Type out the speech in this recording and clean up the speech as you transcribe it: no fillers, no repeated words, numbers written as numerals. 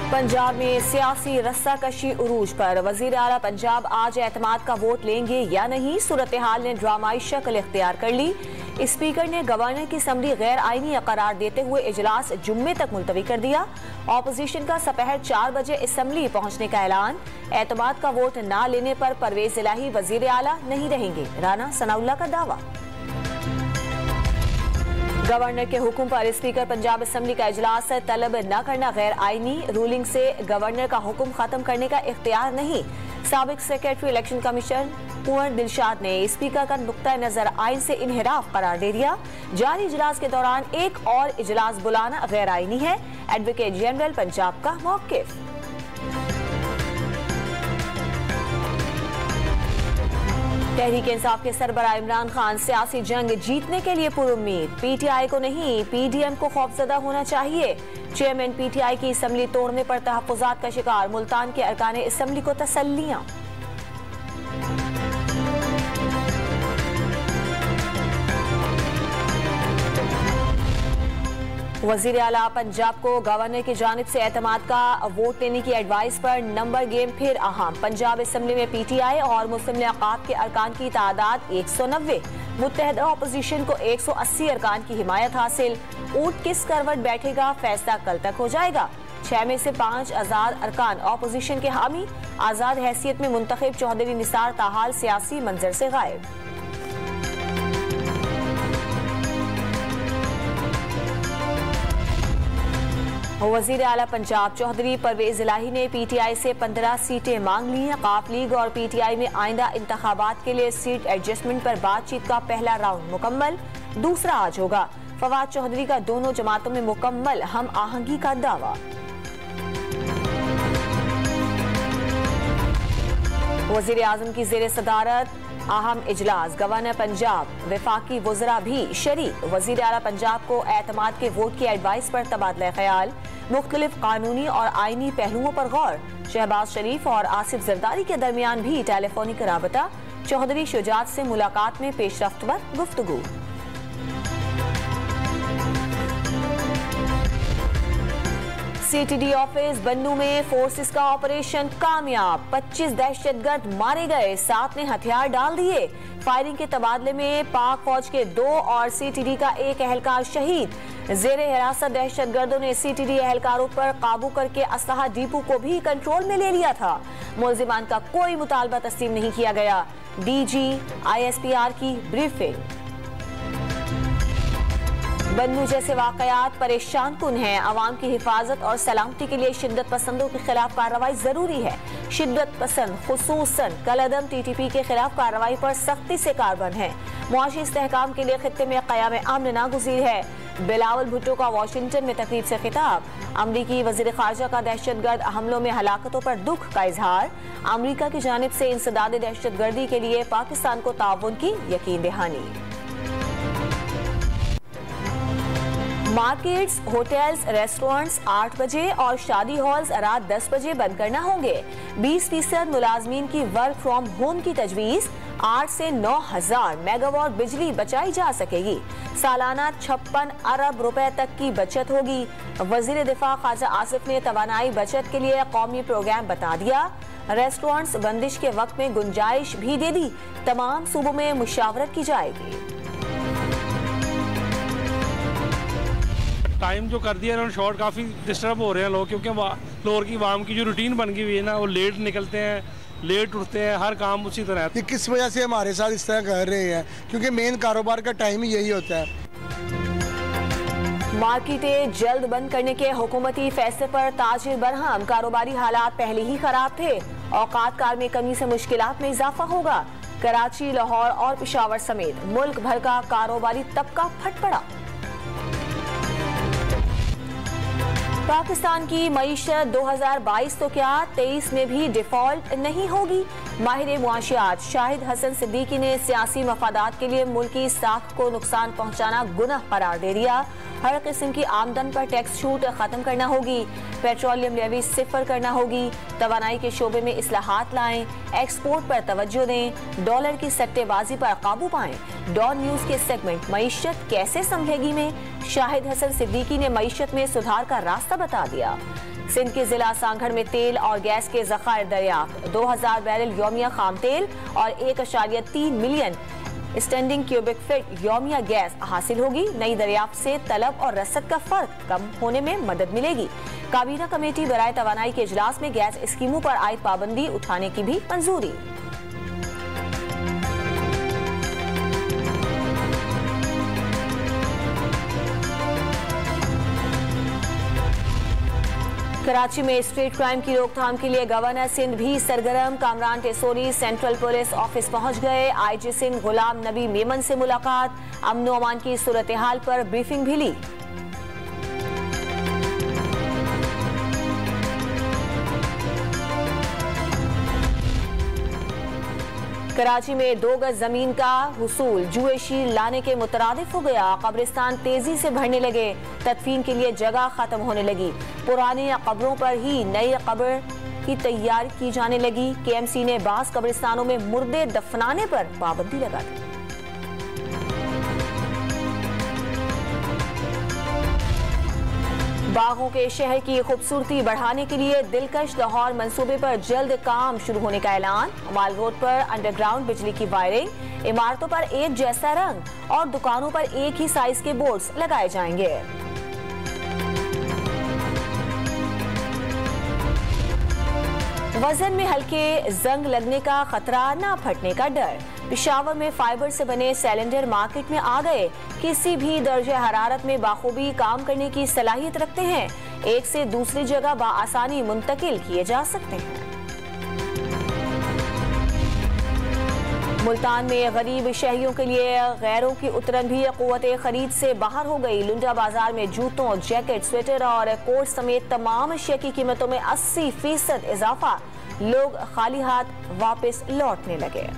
पंजाब में सियासी रस्साकशी उरूज पर। वजीर आला पंजाब आज एतमाद का वोट लेंगे या नहीं, सूरत हाल ने ड्रामाई शक्ल इख्तियार कर ली। स्पीकर ने गवर्नर की असम्बली गैर आईनी करार देते हुए इजलास जुम्मे तक मुलतवी कर दिया। ऑपोजिशन का दोपहर 4 बजे असम्बली पहुंचने का ऐलान। एतमाद का वोट न लेने पर परवेज इलाही वजीर आला नहीं रहेंगे, राना सनाउल्लाह का दावा। गवर्नर के हुक्म पर स्पीकर पंजाब असम्बली का इजलास तलब न करना गैर आईनी। रूलिंग से गवर्नर का हुक्म खत्म करने का इख्तियार नहीं। साबिक सेक्रेटरी इलेक्शन कमीशन कुंवर दिलशाद ने स्पीकर का नुक्ता नजर आइन से इनहिराफ करार दे दिया। जारी इजलास के दौरान एक और इजलास बुलाना गैर आईनी है। एडवोकेट जनरल पंजाब का मौकिफ। तहरीक इंसाफ के सरबराह इमरान खान सियासी जंग जीतने के लिए पुरुम्मीद। पीटीआई को नहीं, पीडीएम को खौफजदा होना चाहिए। चेयरमैन पीटीआई की असम्बली तोड़ने पर तहफ्फुजात का शिकार। मुल्तान के अरकान असम्बली को तसल्लियां। वजीर आला पंजाब को गवर्नर की जानिब से एतमाद का वोट लेने की एडवाइस पर नंबर गेम फिर अहम। पंजाब असम्बली में पीटीआई और मुस्लिम लियाकत के अरकान की तादाद 190। मुत्तहदा अपोजिशन को 180 अरकान की हिमायत हासिल। ऊंट किस करवट बैठेगा, फैसला कल तक हो जाएगा। 6 में से 5 आजाद अरकान अपोजिशन के हामी। आजाद हैसियत में मुंतखब चौधरी निसार ताहाल सियासी मंजर से गायब। वजीर आला पंजाब चौधरी परवेज इलाही ने पीटीआई से 15 सीटें मांग ली। काफ लीग और पीटीआई में आइंदा इंतखाबात के लिए सीट एडजस्टमेंट पर बातचीत का पहला राउंड मुकम्मल, दूसरा आज होगा। फवाद चौधरी का दोनों जमातों में मुकम्मल हम आहंगी का दावा। वजीर आजम की जेर सदारत अहम इजलास। गवर्नर पंजाब, वफाकी वज़रा भी शरीक। वजीर आला पंजाब को एतमाद के वोट की एडवाइस पर तबादला ख्याल। मुख्तलिफ कानूनी और आईनी पहलुओं पर गौर। शहबाज शरीफ और आसिफ जरदारी के दरमियान भी टेलीफोनिक राबता। चौधरी शुजात से मुलाकात में पेशरफ्त पर गुफ्तगू। सीटीडी ऑफिस बन्नू में फोर्सेस का ऑपरेशन कामयाब। 25 दहशतगर्द मारे गए, 7 ने हथियार डाल दिए। फायरिंग के तबादले में पाक फौज के 2 और सीटीडी का 1 एहलकार शहीद। जेर हिरासत दहशतगर्दों ने सीटीडी एहलकारों पर काबू करके असलहा डिपो को भी कंट्रोल में ले लिया था। मुलजिमान का कोई मुतालबा तस्लीम नहीं किया गया। डीजी ISPR की ब्रीफिंग। बन्नू जैसे वाकयात परेशान कुन हैं। अवाम की हिफाजत और सलामती के लिए शिद्दत पसंदों के खिलाफ कार्रवाई जरूरी है। शिद्दत पसंद खुसूसन कलअदम TTP के खिलाफ कार्रवाई पर सख्ती से कारबंद है। मुआशी इस्तेहकाम के लिए खित्ते में क़याम अमन नागुज़ीर है। बिलावल भुट्टो का वाशिंगटन में तकरीब से खिताब। अमरीकी वज़ीर ख़ारजा का दहशतगर्द हमलों में हलाकतों पर दुख का इजहार। अमरीका की जानिब से इंसदाद दहशतगर्दी के लिए पाकिस्तान को ताउन की यकीन दहानी। मार्केट्स, होटल्स, रेस्टोरेंट्स 8 बजे और शादी हॉल्स रात 10 बजे बंद करना होंगे। 20% मुलाजमीन की वर्क फ्रॉम होम की तजवीज़। 8 से 9,000 मेगावाट बिजली बचाई जा सकेगी। सालाना 56 अरब रुपए तक की बचत होगी। वजीर दिफा ख्वाजा आसिफ ने तवानाई बचत के लिए कौमी प्रोग्राम बता दिया। रेस्टोरेंट्स बंदिश के वक्त में गुंजाइश भी दे दी। तमाम सूबों में मुशावरत की जाएगी। टाइम जो कर दिया इन्होंने शॉर्ट, काफ़ी डिस्टर्ब हो रहे हैं लोग, क्योंकि लोअर की आवाम की जो रूटीन बन गई हुई है ना, वो लेट निकलते हैं, लेट उठते हैं, हर काम उसी तरह है। किस वजह से हमारे साथ इस तरह कर रहे हैं, क्योंकि मेन कारोबार का टाइम ही यही होता है। मार्केटें जल्द बंद करने के हुकूमती फैसले पर ताजिर बरहम। कारोबारी हालात पहले ही खराब थे। औकात कार में कमी से मुश्किलात में इजाफा होगा। कराची, लाहौर और पेशावर समेत मुल्क भर का कारोबारी तबका फट पड़ा। पाकिस्तान की मईशत 2022 तो क्या 23 में भी डिफॉल्ट नहीं होगी। माहिर मुआशियात शाहिद हसन सिद्दीकी ने सियासी मफादात के लिए मुल्की साख को नुकसान पहुंचाना गुनाह करार दे दिया। हर किस्म की आमदन पर टैक्स छूट खत्म करना होगी। पेट्रोलियम लेवी 0 करना होगी। तवानाई के शोबे में इस्लाहात लाएं। एक्सपोर्ट पर तवज्जो दें, डॉलर की सट्टेबाजी पर काबू पाएं। डॉन न्यूज के सेगमेंट मईशत कैसे संभलेगी में शाहिद हसन सिद्दीकी ने मईशत में सुधार का रास्ता बता दिया। सिंध के जिला सांगड़ में तेल और गैस के जखायर दरियाफ्त, 2000 बैरल यौमिया खाम तेल और 1.3 मिलियन स्टैंडिंग क्यूबिक फीट यौमिया गैस हासिल होगी। नई दरियाफ्त से तलब और रसद का फर्क कम होने में मदद मिलेगी। काबीना कमेटी बराए तवानाई के इजलास में गैस स्कीमों पर आयद पाबंदी उठाने की भी मंजूरी। कराची में स्ट्रीट क्राइम की रोकथाम के लिए गवर्नर सिंध भी सरगर्म। Kamran Tessori central police office पहुंच गए। आईजी सिंध गुलाम नबी मेमन से मुलाकात, अमन अमान की सूरत हाल पर ब्रीफिंग भी ली। कराची में 2 गज जमीन का हुसूल जुएशी लाने के मुतरादिफ हो गया। कब्रिस्तान तेजी से भरने लगे, तदफीन के लिए जगह खत्म होने लगी। पुरानी कब्रों पर ही नई कब्र की तैयारी की जाने लगी। केएमसी ने बास कब्रिस्तानों में मुर्दे दफनाने पर पाबंदी लगा दी। बागों के शहर की खूबसूरती बढ़ाने के लिए दिलकश लाहौर मंसूबे पर जल्द काम शुरू होने का ऐलान। माल रोड पर अंडरग्राउंड बिजली की वायरिंग, इमारतों पर एक जैसा रंग और दुकानों पर एक ही साइज के बोर्ड्स लगाए जाएंगे। वजन में हल्के जंग लगने का खतरा, ना फटने का डर। पेशावर में फाइबर से बने सिलेंडर मार्केट में आ गए। किसी भी दर्जे हरारत में बाखूबी काम करने की सलाहियत रखते हैं। एक से दूसरी जगह बआसानी मुंतकिल किए जा सकते हैं। मुल्तान में गरीब शहरियों के लिए गैरों की उतरन भी क़ुव्वत खरीद से बाहर हो गई। लुंडा बाजार में जूतों, जैकेट, स्वेटर और कोट समेत तमाम अशिया की कीमतों में 80% इजाफा। लोग खाली हाथ वापस लौटने लगे।